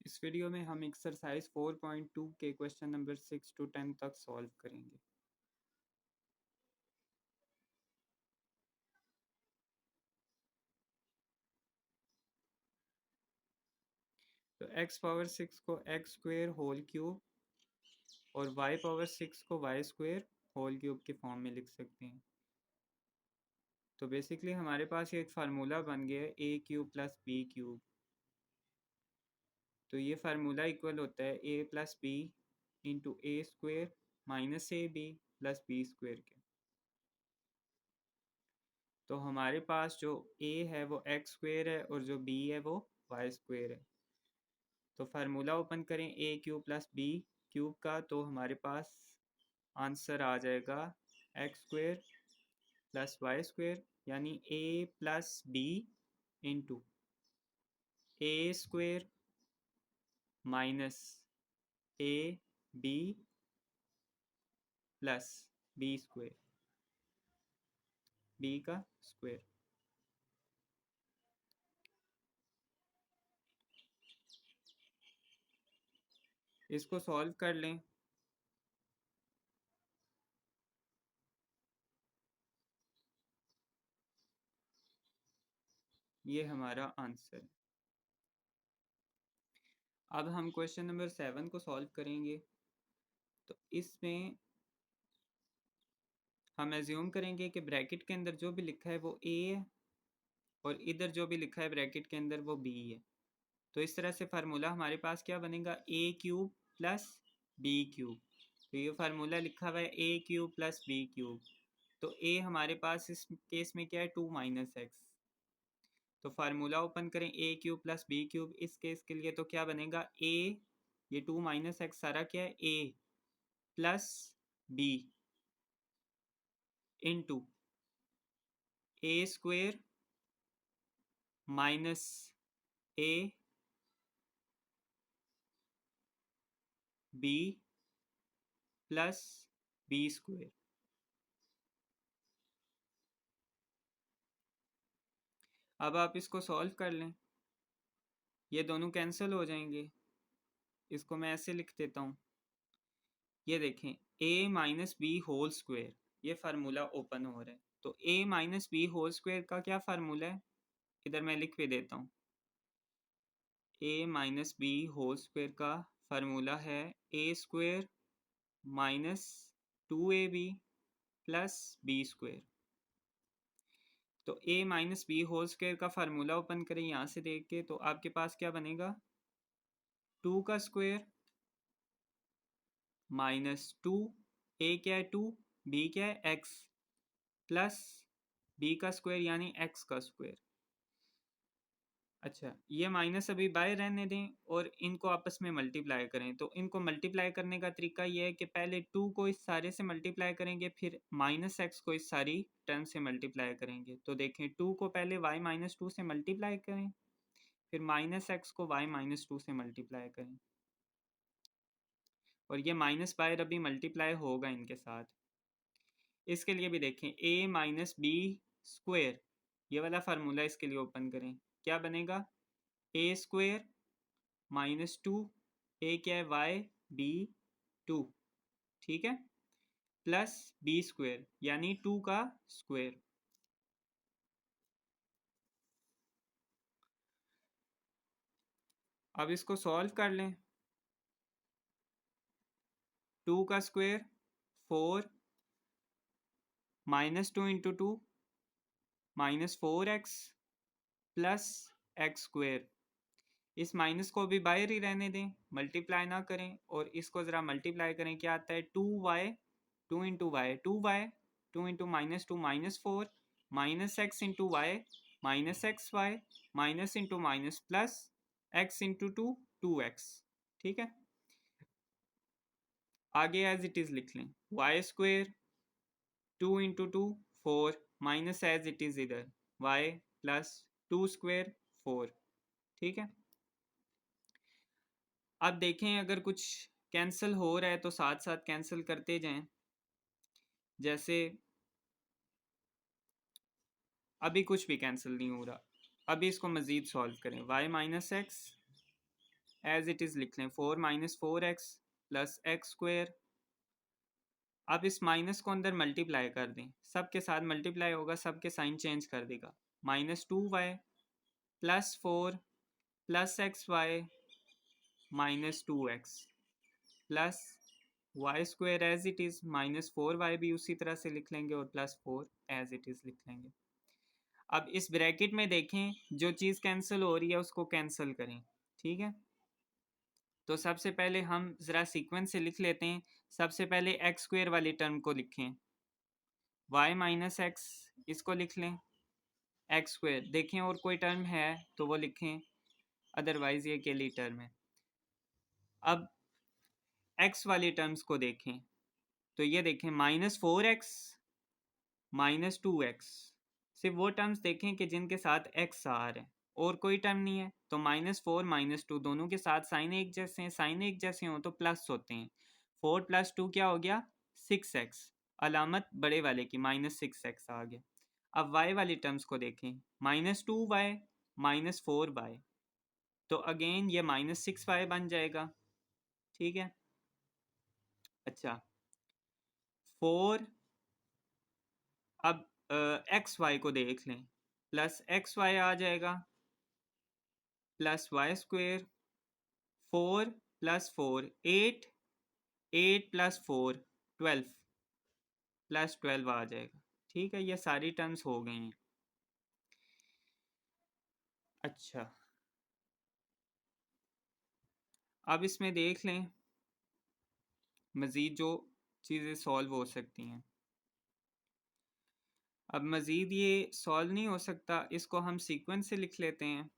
इस वीडियो में हम एक्सरसाइज 4.2 के क्वेश्चन नंबर 6 to 10 तक सॉल्व करेंगे। तो x पावर 6 को x स्क्वेयर होल क्यूब और y पावर 6 को y स्क्वेयर होल क्यूब के फॉर्म में लिख सकते हैं। तो बेसिकली हमारे पास ये एक फार्मूला बन गया है a cube plus b cube. तो ये फार्मूला इक्वल होता है a plus B into A square minus A B plus B square के। तो हमारे पास जो a है वो x स्क्वेयर है और जो b है वो y स्क्वेयर है। तो फार्मूला ओपन करें a cube plus B cube का, तो हमारे पास आंसर आ जाएगा X square plus Y square, यानी a plus B into A square minus A B plus B square, B का स्क्वेयर। इसको सॉल्व कर लें। ये हमारा आंसर है। अब हम क्वेश्चन नंबर 7 को सॉल्व करेंगे। तो इसमें हम एज्यूम करेंगे कि ब्रैकेट के अंदर जो भी लिखा है वो a है और इधर जो भी लिखा है ब्रैकेट के अंदर वो b है। तो इस तरह से फार्मूला हमारे पास क्या बनेगा, a cube plus B cube. तो ये फार्मूला लिखा हुआ है a cube plus B cube. तो a हमारे पास इस केस में क्या है, 2 माइनस एक्स। तो फार्मूला ओपन करें a cube plus B cube इस केस के लिए, तो क्या बनेगा a, ये 2 माइनस एक्स सारा क्या है a plus B into A square minus A B plus B square. अब आप इसको सॉल्व कर लें, ये दोनों कैंसिल हो जाएंगे। इसको मैं ऐसे लिख देता हूँ, ये देखें a minus B whole square, ये फार्मूला ओपन हो रहा है। तो a minus B whole square का क्या फार्मूला है, इधर मैं लिख भी देता हूँ। a minus B whole square का फार्मूला है a square minus 2ab plus B square. तो a minus B whole square का फार्मूला ओपन करें यहाँ से देख के, तो आपके पास क्या बनेगा, 2 का स्क्वेयर माइनस 2, a क्या है 2, b क्या है x, प्लस b का स्क्वायर यानी x का स्क्वायर। अच्छा, ये माइनस अभी बाय रहने दें और इनको आपस में मल्टीप्लाई करें। तो इनको मल्टीप्लाई करने का तरीका ये है कि पहले 2 को इस सारे से मल्टीप्लाई करेंगे, फिर माइनस एक्स को इस सारी टर्म से मल्टीप्लाई करेंगे। तो देखें 2 को पहले y माइनस 2 से मल्टीप्लाई करें, फिर माइनस एक्स को y माइनस 2 से मल्टीप्लाई करें, और ये माइनस बाय अभी मल्टीप्लाई होगा इनके साथ। इसके लिए भी देखें a माइनस बी स्क्वेयर, ये वाला फार्मूला इसके लिए ओपन करें, क्या बनेगा ए स्क्वेयर माइनस 2, ए क्या है वाई बी 2, ठीक है, प्लस बी स्क्वेयर यानी 2 का स्क्वेयर। अब इसको सॉल्व कर लें, 2 का square 4 minus 2 into 2 minus 4x plus x square. इस माइनस को भी बाहर ही रहने दें, मल्टीप्लाई ना करें, और इसको ज़रा मल्टीप्लाई करें, क्या आता है 2y, 2 into Y 2y, 2 into minus 2 minus 4 minus X into Y minus X Y minus into minus plus X into 2 2x, ठीक है। आगे एज इट इज़ लिख लें, Y square 2 into 2 4 minus as it is इधर y plus 2 square 4, ठीक है। अब देखें अगर कुछ कैंसिल हो रहा है तो साथ साथ कैंसिल करते जाएं। जैसे अभी कुछ भी कैंसिल नहीं हो रहा, अभी इसको मज़ीद सॉल्व करें, y minus X as it is लिख लें, 4 minus 4x plus x square. अब इस माइनस को अंदर मल्टीप्लाई कर दें, सब के साथ मल्टीप्लाई होगा, सब के साइन चेंज कर देगा। -2y plus 4 plus X Y -2x plus Y square as it is, -4y भी उसी तरह से लिख लेंगे और +4 एज इट इज़ लिख लेंगे। अब इस ब्रैकेट में देखें, जो चीज़ कैंसिल हो रही है उसको कैंसिल करें, ठीक है। तो सबसे पहले हम ज़रा सीक्वेंस से लिख लेते हैं। सबसे पहले एक्स स्क्वेयर वाली टर्म को लिखें, y माइनस एक्स, इसको लिख लें एक्स स्क्वेयर। देखें और कोई टर्म है तो वो लिखें, अदरवाइज ये अकेली टर्म है। अब x वाली टर्म्स को देखें, तो ये देखें -4x -2x, सिर्फ वो टर्म्स देखें कि जिनके साथ x आ रहे हैं, और कोई टर्म नहीं है। तो -4 -2 दोनों के साथ साइन एक जैसे हैं, साइन एक जैसे हो तो प्लस होते हैं। 4 + 2 क्या हो गया, 6x, अलामत बड़े वाले की -6x आ गया। अब y वाली टर्म्स को देखें, -2y -4y, तो अगेन ये -6y बन जाएगा, ठीक है। अच्छा 4, अब एक्स वाई को देख लें, +xy आ जाएगा प्लस वाई स्क्वेयर, 4 + 4 8, 8 + 4 12, +12 आ जाएगा, ठीक है। ये सारी टर्म्स हो गई हैं। अच्छा अब इसमें देख लें मज़ीद जो चीज़ें सॉल्व हो सकती हैं। अब मज़ीद ये सॉल्व नहीं हो सकता, इसको हम सीक्वेंस से लिख लेते हैं।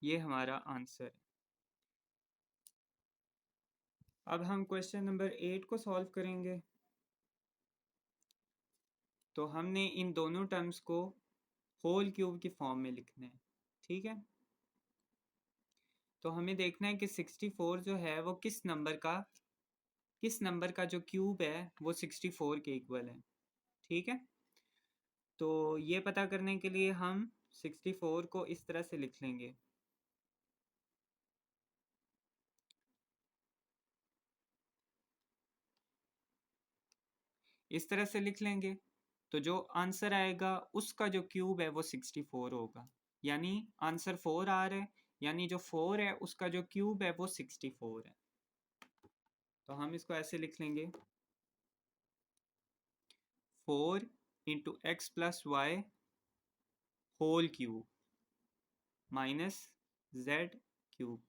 ये हमारा आंसर है। अब हम क्वेश्चन नंबर 8 को सॉल्व करेंगे। तो हमने इन दोनों टर्म्स को होल क्यूब की फॉर्म में लिखना है, ठीक है। तो हमें देखना है कि 64 जो है वो किस नंबर का जो क्यूब है वो 64 के इक्वल है, ठीक है। तो ये पता करने के लिए हम 64 को इस तरह से लिख लेंगे, इस तरह से लिख लेंगे। तो जो आंसर आएगा उसका जो क्यूब है वो 64 होगा, यानी आंसर 4 आ रहा है, यानी जो 4 है उसका जो क्यूब है वो 64 है। तो हम इसको ऐसे लिख लेंगे, 4 × x + y whole cube minus z cube.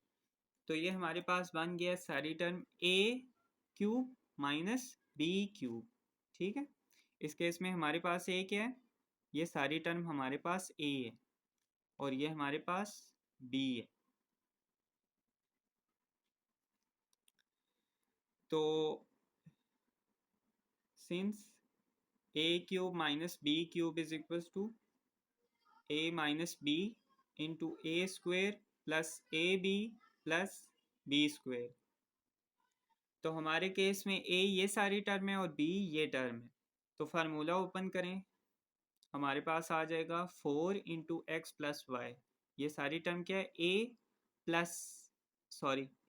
तो ये हमारे पास बन गया सारी term a cube minus b cube, ठीक है। इस केस में हमारे पास a क्या है, ये सारी टर्म हमारे पास a है और ये हमारे पास b है। तो since a cube minus b cube is equals to a minus b into a square plus A B plus B square. तो हमारे केस में a ये सारी टर्म है और b ये टर्म है। तो फार्मूला ओपन करें, हमारे पास आ जाएगा 4 × x + y, ये सारी टर्म क्या है,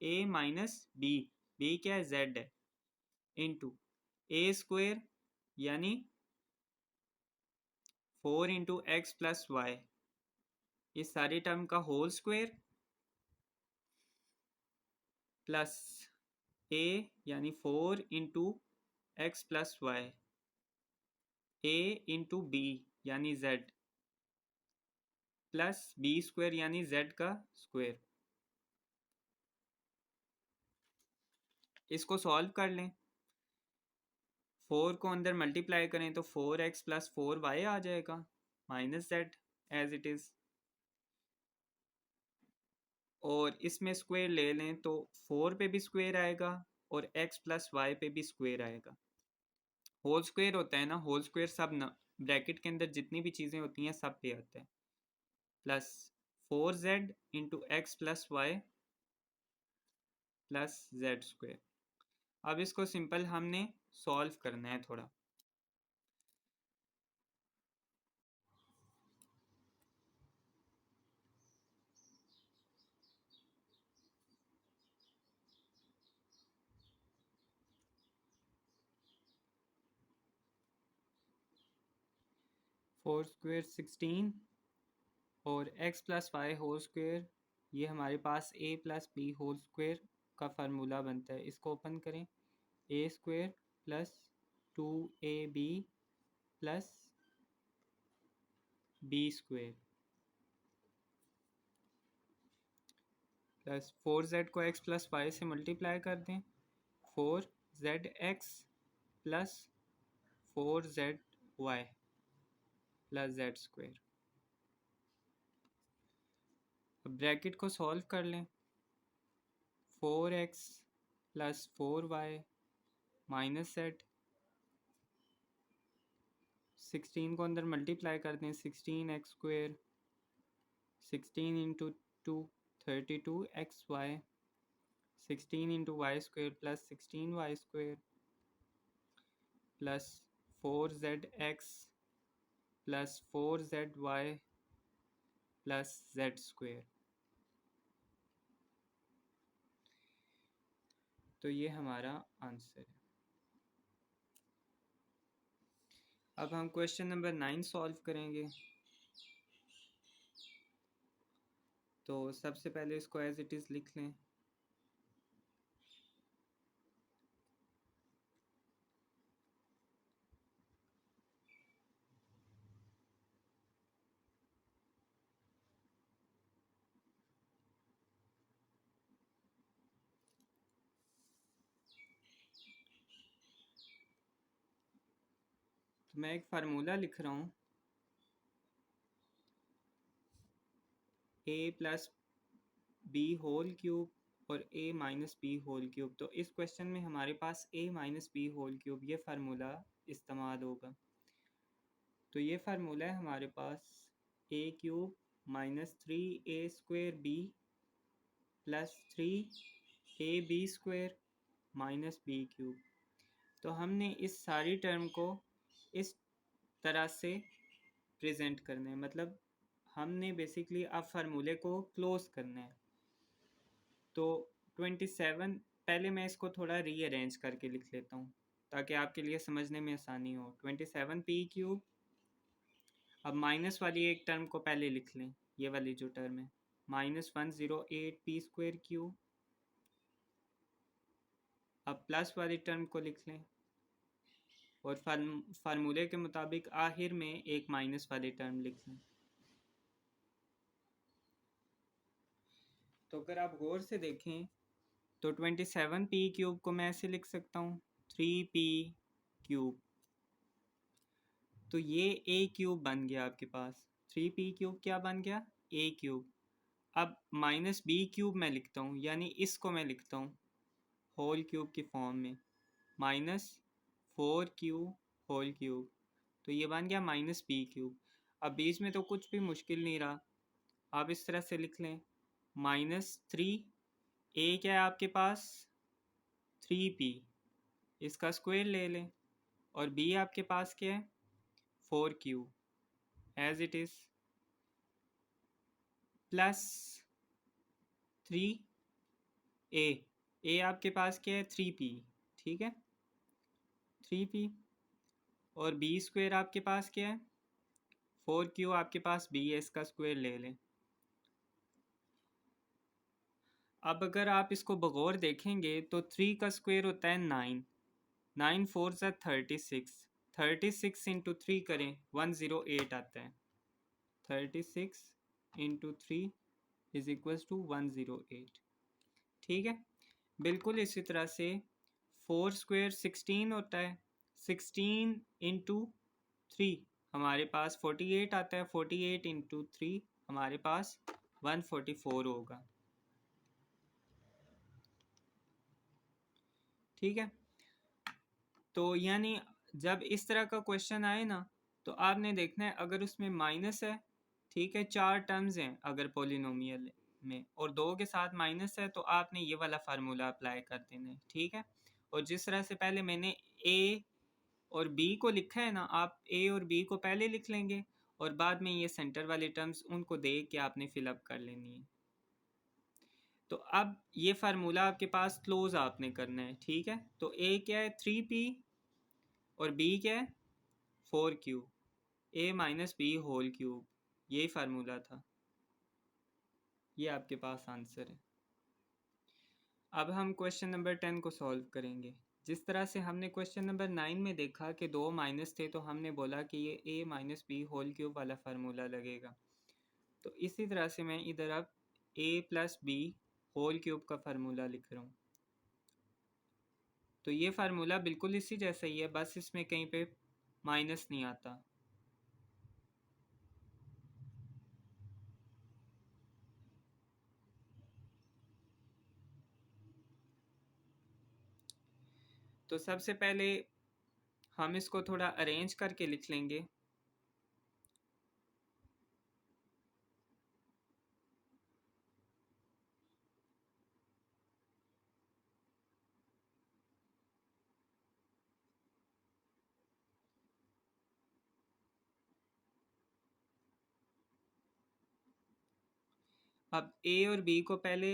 a माइनस b क्या है, z है, इंटू a स्क्वेयर यानी 4 × x + y, इस सारी टर्म का होल स्क्वेयर प्लस a यानी 4 × x + y, a × b यानी z प्लस b स्क्वेयर यानी z का स्क्वेयर। इसको सॉल्व कर लें, 4 को अंदर मल्टीप्लाई करें तो 4x + 4y आ जाएगा minus z as it is, और इसमें स्क्वेयर ले लें तो 4 पे भी स्क्वेयर आएगा और x + y पे भी स्क्वेयर आएगा। होल स्क्वेयर होता है ना, होल स्क्वेयर सब ना ब्रैकेट के अंदर जितनी भी चीज़ें होती हैं सब पे आता है, plus 4z × x + y plus z square. अब इसको सिंपल हमने सॉल्व करना है थोड़ा। 4 स्क्वेयर 16 और x plus Y whole square, ये हमारे पास a plus B whole square का फार्मूला बनता है। इसको ओपन करें, a square plus 2ab plus b square plus 4z को x प्लस वाई से मल्टीप्लाई कर दें, 4zx plus 4zy plus z square. अब ब्रैकेट को सॉल्व कर लें, 4x plus 4y minus z, 16 को अंदर मल्टीप्लाई कर दें, 16x square, 16 into 2 32xy, 16 into Y square plus 16y square plus 4zx plus 4zy plus z square. तो ये हमारा आंसर है। अब हम क्वेश्चन नंबर 9 सॉल्व करेंगे। तो सबसे पहले इसको एज इट इज़ लिख लें। तो मैं एक फार्मूला लिख रहा हूँ, a plus B whole cube और a minus B whole cube. तो इस क्वेश्चन में हमारे पास a minus B whole cube ये फार्मूला इस्तेमाल होगा। तो ये फार्मूला है हमारे पास a cube minus 3a square b plus 3ab square minus b cube. तो हमने इस सारी टर्म को इस तरह से प्रेजेंट करना है, मतलब हमने बेसिकली अब फार्मूले को क्लोज करना है। तो 27, पहले मैं इसको थोड़ा रीअरेंज करके लिख लेता हूँ ताकि आपके लिए समझने में आसानी हो। 27p क्यूब, अब माइनस वाली एक टर्म को पहले लिख लें, ये वाली जो टर्म है, माइनस 108p स्क्वेयर क्यूब। अब प्लस वाली टर्म को लिख लें और फार्मूले के मुताबिक आखिर में एक माइनस वाली टर्म लिख लें। तो अगर आप गौर से देखें तो 27p क्यूब को मैं ऐसे लिख सकता हूँ 3p क्यूब। तो ये a क्यूब बन गया आपके पास, 3p क्यूब क्या बन गया, a क्यूब। अब माइनस b क्यूब मैं लिखता हूँ, यानी इसको मैं लिखता हूँ होल क्यूब की फॉर्म में, माइनस 4q होल क्यूब। तो ये बन गया माइनस b क्यूब। अब बीच में तो कुछ भी मुश्किल नहीं रहा, आप इस तरह से लिख लें, माइनस 3a क्या है आपके पास 3p, इसका स्क्वायर ले लें, और b आपके पास क्या है 4q as it is, plus 3a आपके पास क्या है 3p, ठीक है 3p, और b स्क्वायर आपके पास क्या है 4q, आपके पास b है, इसका स्क्वायर ले लें। अब अगर आप इसको बगौर देखेंगे तो 3 का स्क्वायर होता है 9, 9 4 ज़ा 36, 36 इंटू 3 करें 108 आता है, 36 इंटू 3 इज इक्वल्स टू 108। ठीक है, बिल्कुल इसी तरह से 4 स्क्वायर 16 होता है, 16 इंटू 3 हमारे पास 48 आता है, 48 इंटू 3 हमारे पास 144 होगा। ठीक है, तो यानी जब इस तरह का क्वेश्चन आए ना तो आपने देखना है अगर उसमें माइनस है, ठीक है 4 टर्म्स हैं अगर पोलिनोमियल में और 2 के साथ माइनस है, तो आपने ये वाला फार्मूला अप्लाई कर देना है। ठीक है, और जिस तरह से पहले मैंने ए और बी को लिखा है ना, आप ए और बी को पहले लिख लेंगे और बाद में ये सेंटर वाली टर्म्स उनको देख के आपने फिलअप कर लेनी है। तो अब ये फार्मूला आपके पास क्लोज आपने करना है। ठीक है, तो ए क्या है 3p और b क्या है 4q। ए माइनस बी होल क्यूब, यही फार्मूला था, ये आपके पास आंसर है। अब हम क्वेश्चन नंबर 10 को सॉल्व करेंगे। जिस तरह से हमने क्वेश्चन नंबर 9 में देखा कि दो माइनस थे, तो हमने बोला कि ये ए माइनस बी होल क्यूब वाला फार्मूला लगेगा। तो इसी तरह से मैं इधर अब ए प्लस बी होल क्यूब का फार्मूला लिख रहा हूँ। तो ये फार्मूला बिल्कुल इसी जैसा ही है, बस इसमें कहीं पे माइनस नहीं आता। तो सबसे पहले हम इसको थोड़ा अरेंज करके लिख लेंगे। अब ए और बी को पहले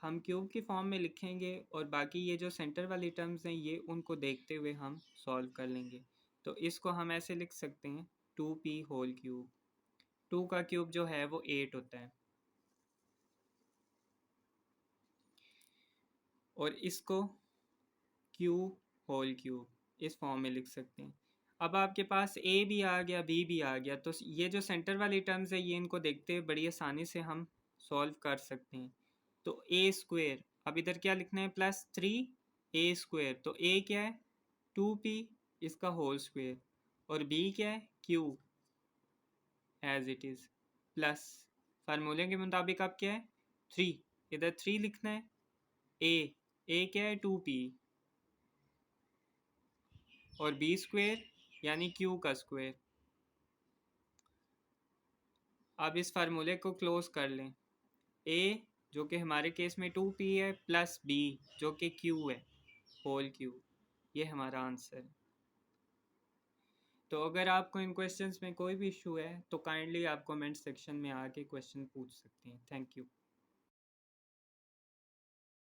हम क्यूब की फॉर्म में लिखेंगे और बाकी ये जो सेंटर वाली टर्म्स हैं ये उनको देखते हुए हम सॉल्व कर लेंगे। तो इसको हम ऐसे लिख सकते हैं 2p होल क्यूब। 2 का क्यूब जो है वो 8 होता है, और इसको q होल क्यूब इस फॉर्म में लिख सकते हैं। अब आपके पास a भी आ गया, b भी आ गया, तो ये जो सेंटर वाली टर्म्स है ये इनको देखते हुए बड़ी आसानी से हम सॉल्व कर सकते हैं। तो ए स्क्वेयर, अब इधर क्या लिखना है, प्लस 3 ए स्क्वेयर। तो ए क्या है 2p, इसका होल स्क्वेयर, और b क्या है q as it is, plus फार्मूले के मुताबिक अब क्या है 3, इधर 3 लिखना है। ए क्या है 2p, और बी स्क्वेयर यानी क्यू का स्क्वेयर। अब इस फार्मूले को क्लोज कर लें। ए जो कि हमारे केस में 2p है, प्लस बी जो कि क्यू है होल क्यू, ये हमारा आंसर है। तो अगर आपको इन क्वेश्चंस में कोई भी इशू है तो काइंडली आप कमेंट सेक्शन में आके क्वेश्चन पूछ सकते हैं। Thank you.